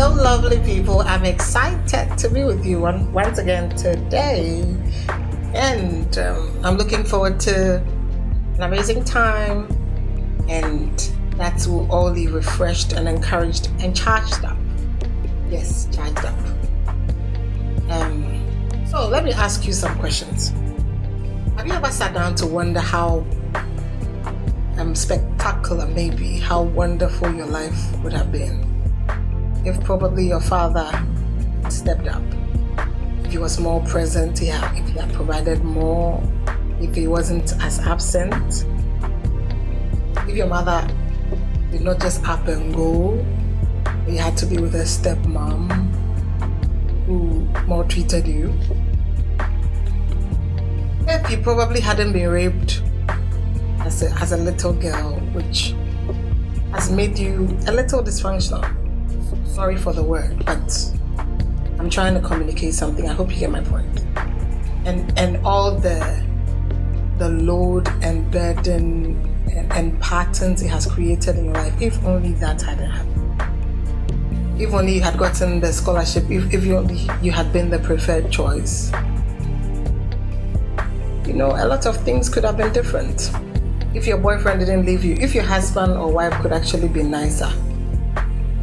Hello, lovely people. I'm excited to be with you once again today. And I'm looking forward to an amazing time. And that will all be refreshed and encouraged and charged up. Yes, charged up. So let me ask you some questions. Have you ever sat down to wonder how spectacular, maybe, how wonderful your life would have been if probably your father stepped up, if he was more present, if he had provided more, if he wasn't as absent, if your mother did not just up and go, you had to be with a stepmom who maltreated you, if you probably hadn't been raped as a little girl, which has made you a little dysfunctional. Sorry for the word, but I'm trying to communicate something. I hope you get my point. And all the load and burden and patterns it has created in your life, if only that hadn't happened. If only you had gotten the scholarship, if only you had been the preferred choice. You know, a lot of things could have been different. If your boyfriend didn't leave you, if your husband or wife could actually be nicer,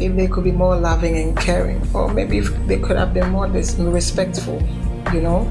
if they could be more loving and caring, or maybe if they could have been more respectful, you know.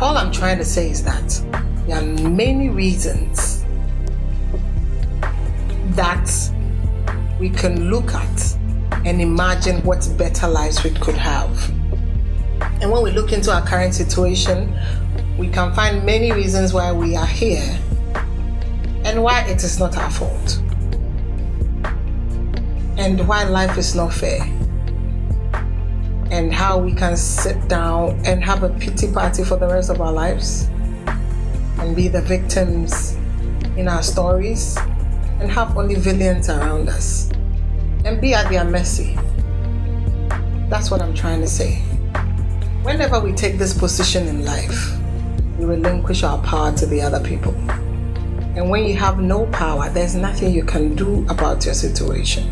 All I'm trying to say is that there are many reasons that we can look at and imagine what better lives we could have. And when we look into our current situation, we can find many reasons why we are here and why it is not our fault. And why life is not fair, and how we can sit down and have a pity party for the rest of our lives and be the victims in our stories and have only villains around us and be at their mercy. That's what I'm trying to say. Whenever we take this position in life, we relinquish our power to the other people. And when you have no power, there's nothing you can do about your situation.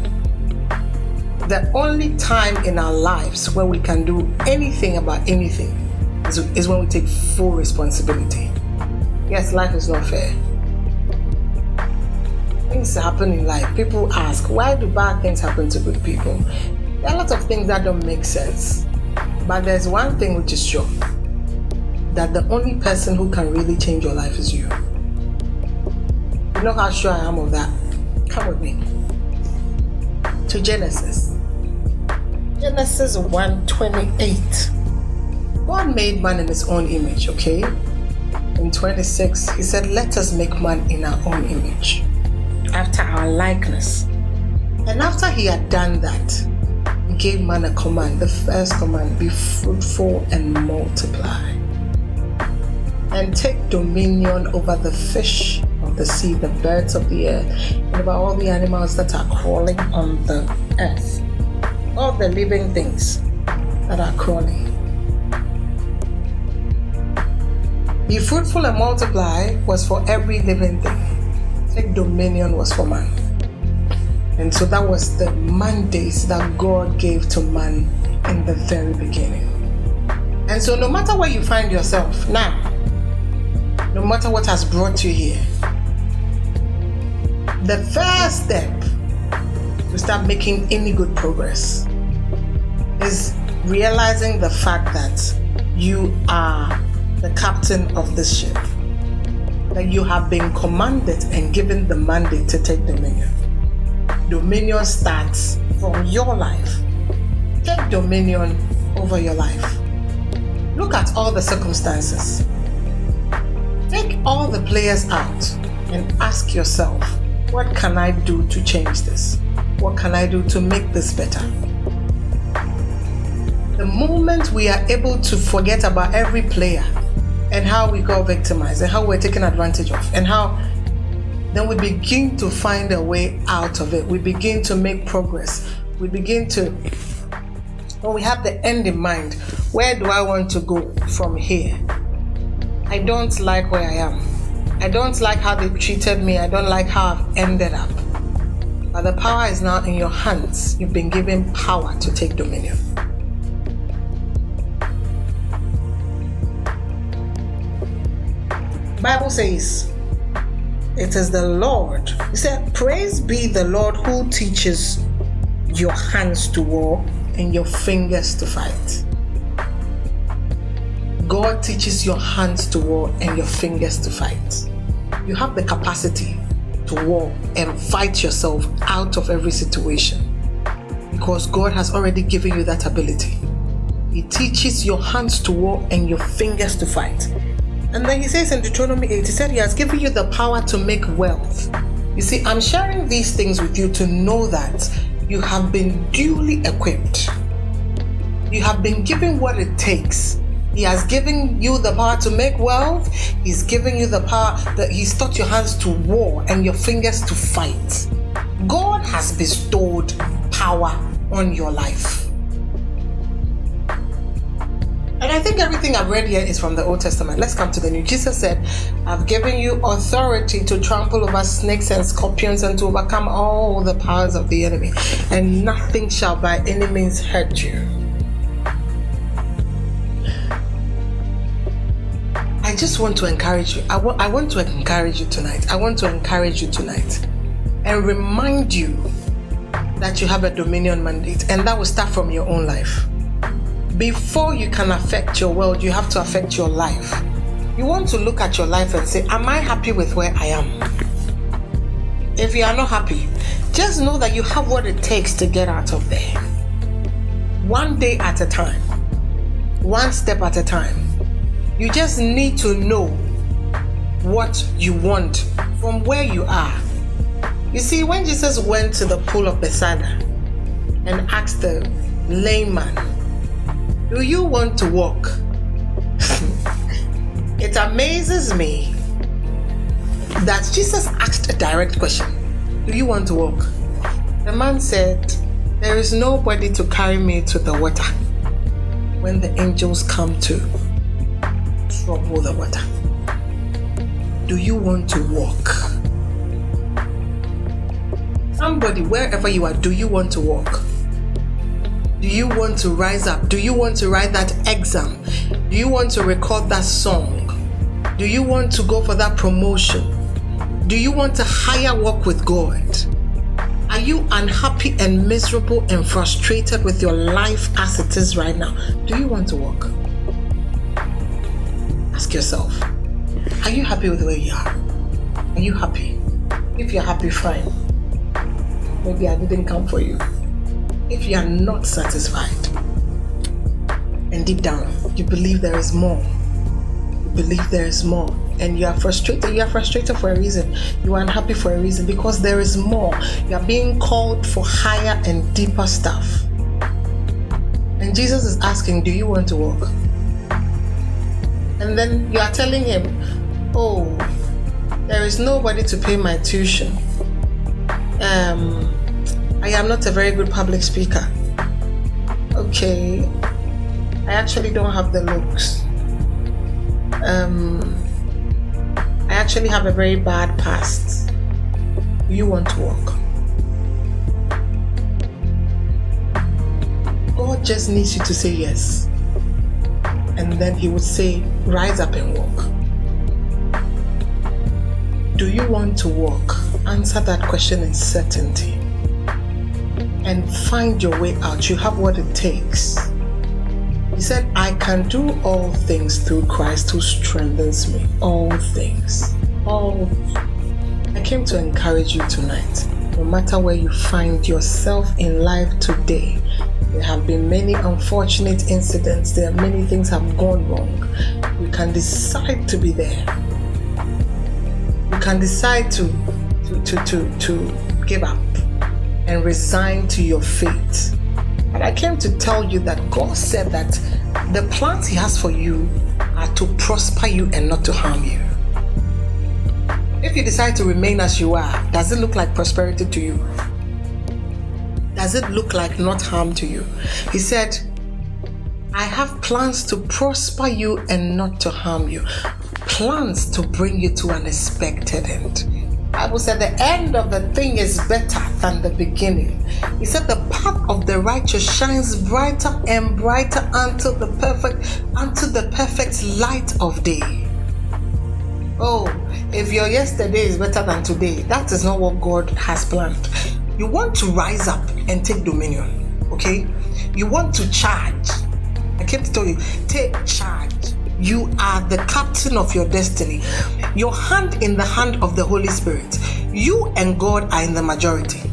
The only time in our lives where we can do anything about anything is when we take full responsibility. Yes, life is not fair. Things happen in life. People ask, why do bad things happen to good people? There are lots of things that don't make sense. But there's one thing which is sure, that the only person who can really change your life is you. You know how sure I am of that? Come with me to Genesis 1:28. God made man in his own image, okay? In 26, he said, let us make man in our own image, after our likeness. And after he had done that, he gave man a command, the first command, be fruitful and multiply. And take dominion over the fish of the sea, the birds of the air, and over all the animals that are crawling on the earth. All the living things that are crawling. Be fruitful and multiply was for every living thing. Take dominion was for man. And so that was the mandate that God gave to man in the very beginning. And so no matter where you find yourself now, no matter what has brought you here, the first step to start making any good progress is realizing the fact that you are the captain of this ship, that you have been commanded and given the mandate to take dominion. Dominion starts from your life. Take dominion over your life. Look at all the circumstances. Take all the players out and ask yourself, what can I do to change this? What can I do to make this better? The moment we are able to forget about every player and how we got victimized and how we're taken advantage of and how then we begin to find a way out of it. We begin to make progress. We begin to, when we have the end in mind, where do I want to go from here? I don't like where I am. I don't like how they treated me. I don't like how I've ended up. But the power is now in your hands. You've been given power to take dominion. Bible says, it is the Lord. He said, praise be the Lord who teaches your hands to war and your fingers to fight. God teaches your hands to war and your fingers to fight. You have the capacity to war and fight yourself out of every situation because God has already given you that ability. He teaches your hands to war and your fingers to fight. And then he says in Deuteronomy 8, he said he has given you the power to make wealth. You see, I'm sharing these things with you to know that you have been duly equipped. You have been given what it takes. He has given you the power to make wealth. He's giving you the power that he's taught your hands to war and your fingers to fight. God has bestowed power on your life. And I think everything I've read here is from the Old Testament. Let's come to the New. Jesus said, I've given you authority to trample over snakes and scorpions and to overcome all the powers of the enemy. And nothing shall by any means hurt you. I just want to encourage you. I want to encourage you tonight. I want to encourage you tonight and remind you that you have a dominion mandate, and that will start from your own life. Before you can affect your world, you have to affect your life. You want to look at your life and say, am I happy with where I am? If you are not happy, just know that you have what it takes to get out of there. One day at a time, one step at a time. You just need to know what you want from where you are. You see, when Jesus went to the pool of Bethesda and asked the lame man, do you want to walk? It amazes me that Jesus asked a direct question. Do you want to walk? The man said, there is nobody to carry me to the water when the angels come to trouble the water. Do you want to walk? Somebody, wherever you are, do you want to walk? Do you want to rise up? Do you want to write that exam? Do you want to record that song? Do you want to go for that promotion? Do you want a higher walk with God? Are you unhappy and miserable and frustrated with your life as it is right now? Do you want to walk? Ask yourself, are you happy with where you are? Are you happy? If you're happy, fine. Maybe I didn't come for you. If you are not satisfied, and deep down you believe there is more, and you are frustrated for a reason, you are unhappy for a reason, because there is more. You are being called for higher and deeper stuff. And Jesus is asking, do you want to walk? And then you are telling him, oh, there is nobody to pay my tuition. I am not a very good public speaker. Okay, I actually don't have the looks. I actually have a very bad past. Do you want to walk? God just needs you to say yes. And then he would say, rise up and walk. Do you want to walk? Answer that question in certainty. And find your way out. You have what it takes. He said, I can do all things through Christ who strengthens me. All things. All. I came to encourage you tonight. No matter where you find yourself in life today, there have been many unfortunate incidents. There are many things have gone wrong. You can decide to be there. You can decide to give up and resign to your fate. And I came to tell you that God said that the plans he has for you are to prosper you and not to harm you. If you decide to remain as you are, does it look like prosperity to you? Does it look like not harm to you? He said, I have plans to prosper you and not to harm you. Plans to bring you to an expected end. Bible said the end of the thing is better than the beginning. He said the path of the righteous shines brighter and brighter until the perfect light of day. Oh, if your yesterday is better than today, that is not what God has planned. You want to rise up and take dominion, okay? You want to charge. I came to tell you, take charge. You are the captain of your destiny. Your hand in the hand of the Holy Spirit. You and God are in the majority.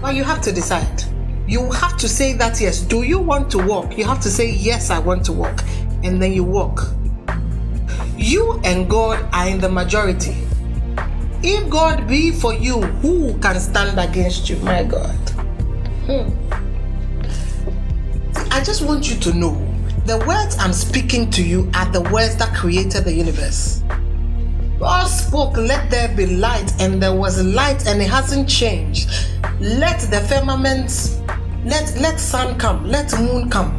But you have to decide. You have to say that yes. Do you want to walk? You have to say yes, I want to walk. And then you walk. You and God are in the majority. If God be for you, who can stand against you? My God. I just want you to know, the words I'm speaking to you are the words that created the universe. God spoke, let there be light, and there was light, and it hasn't changed. Let the firmaments, let sun come, let moon come.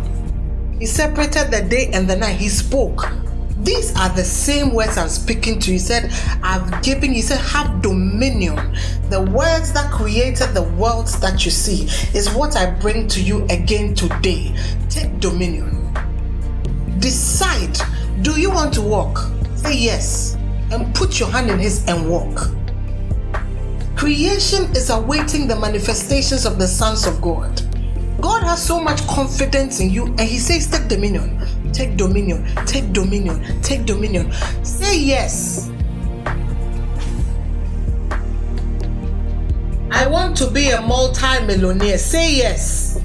He separated the day and the night. He spoke. These are the same words I'm speaking to you. He said, he said, have dominion. The words that created the worlds that you see is what I bring to you again today. Take dominion. Decide, do you want to walk? Say yes, and put your hand in his and walk. Creation is awaiting the manifestations of the sons of God. God has so much confidence in you, and he says, take dominion. Take dominion, take dominion, take dominion. Say yes. I want to be a multi-millionaire. Say yes.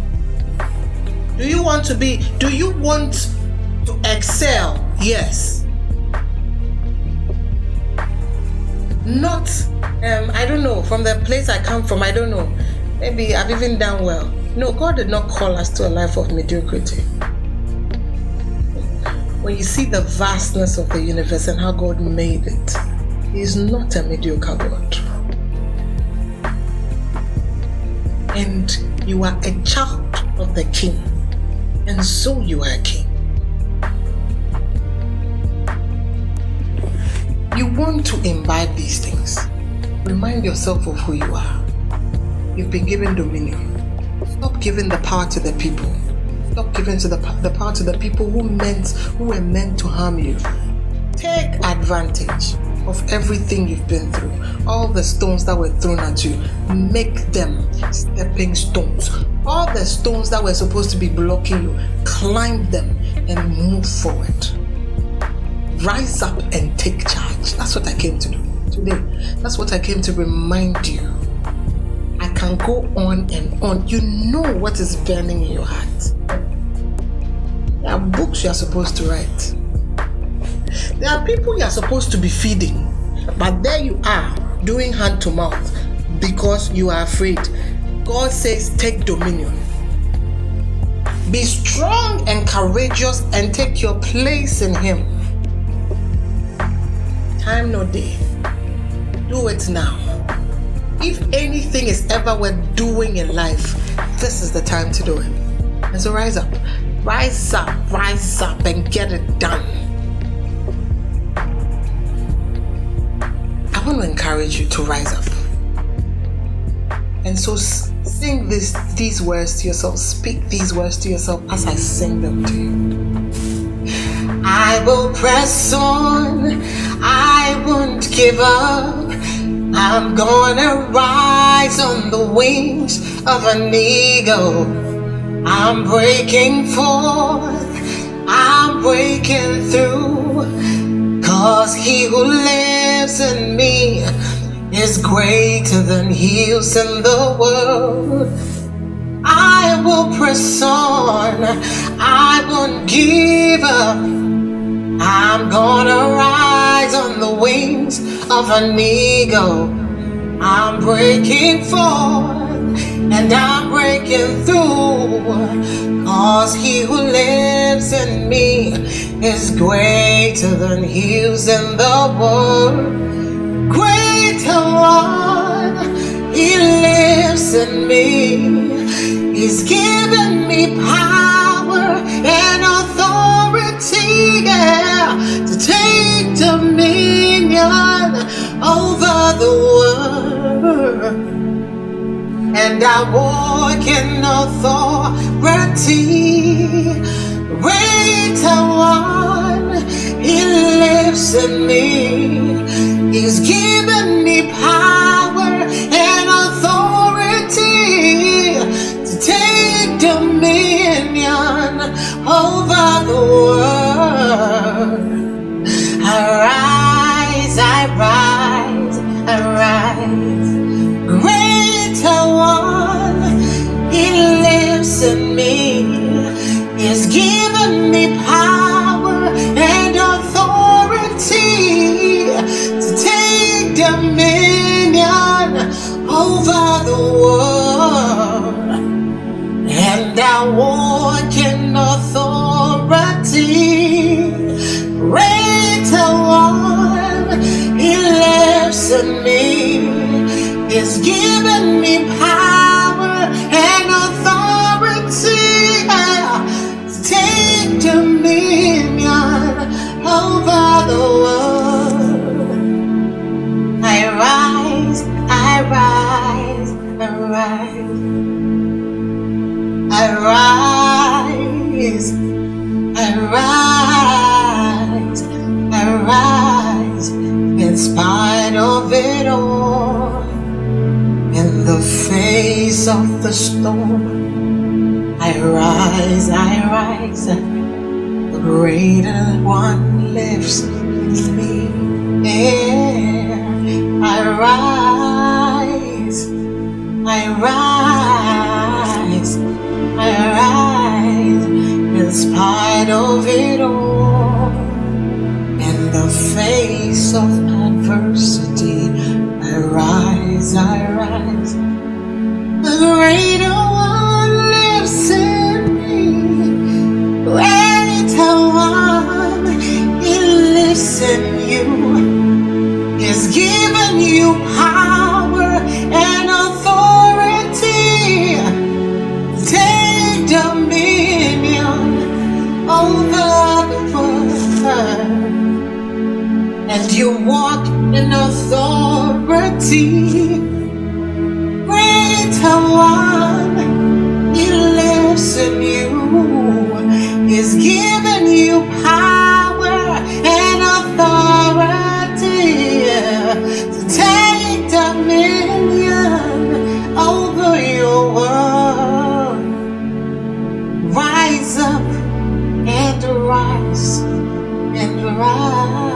Do you want to excel? Yes. Not, I don't know, from the place I come from, I don't know. Maybe I've even done well. No, God did not call us to a life of mediocrity. When you see the vastness of the universe and how God made it, he is not a mediocre God. And you are a child of the King, and so you are a king. You want to imbibe these things. Remind yourself of who you are. You've been given dominion. Stop giving the power to the people. Stop giving the power to the people who were meant to harm you. Take advantage of everything you've been through. All the stones that were thrown at you, make them stepping stones. All the stones that were supposed to be blocking you, climb them and move forward. Rise up and take charge. That's what I came to do today. That's what I came to remind you. I can go on and on. You know what is burning in your heart. There are books you are supposed to write. There are people you are supposed to be feeding. But there you are, doing hand to mouth because you are afraid. God says, take dominion. Be strong and courageous and take your place in him. Time no day. Do it now. If anything is ever worth doing in life, this is the time to do it. And so rise up and get it done. I want to encourage you to rise up. And so sing these words to yourself. Speak these words to yourself as I sing them to you. I will press on. I won't give up. I'm gonna rise on the wings of an eagle. I'm breaking forth. I'm breaking through. 'Cause he who lives in me is greater than he who's in the world. I will press on. I won't give up. I'm gonna rise on the wings of an eagle. I'm breaking forth and I'm breaking through. 'Cause he who lives in me is greater than he who's in the world. Greater one, he lives in me. He's given me power and authority, yeah, to take dominion over the world. and I walk in authority. Greater one, he lives in me. He's given me power and authority to take dominion over the world. Arise, I rise, I rise. Greater one, he lives in me. He's given me power and authority to take dominion over the world. And I walk in authority. Greater one, he lives in me. He's given me power and authority to take dominion over the world. I rise, I rise, I rise. I rise, I rise, I rise, in spite of it all. In the face of the storm, I rise, the greater one lives in me. Yeah, I rise, in spite of it all. In the face of adversity, I rise. The greater one lives in me. Greater one, he lives in you. He's given you power and authority. Take dominion over the world. And you walk in authority. Greater one, he lives in you. He's given you power and authority to take dominion over your world. Rise up and rise and rise.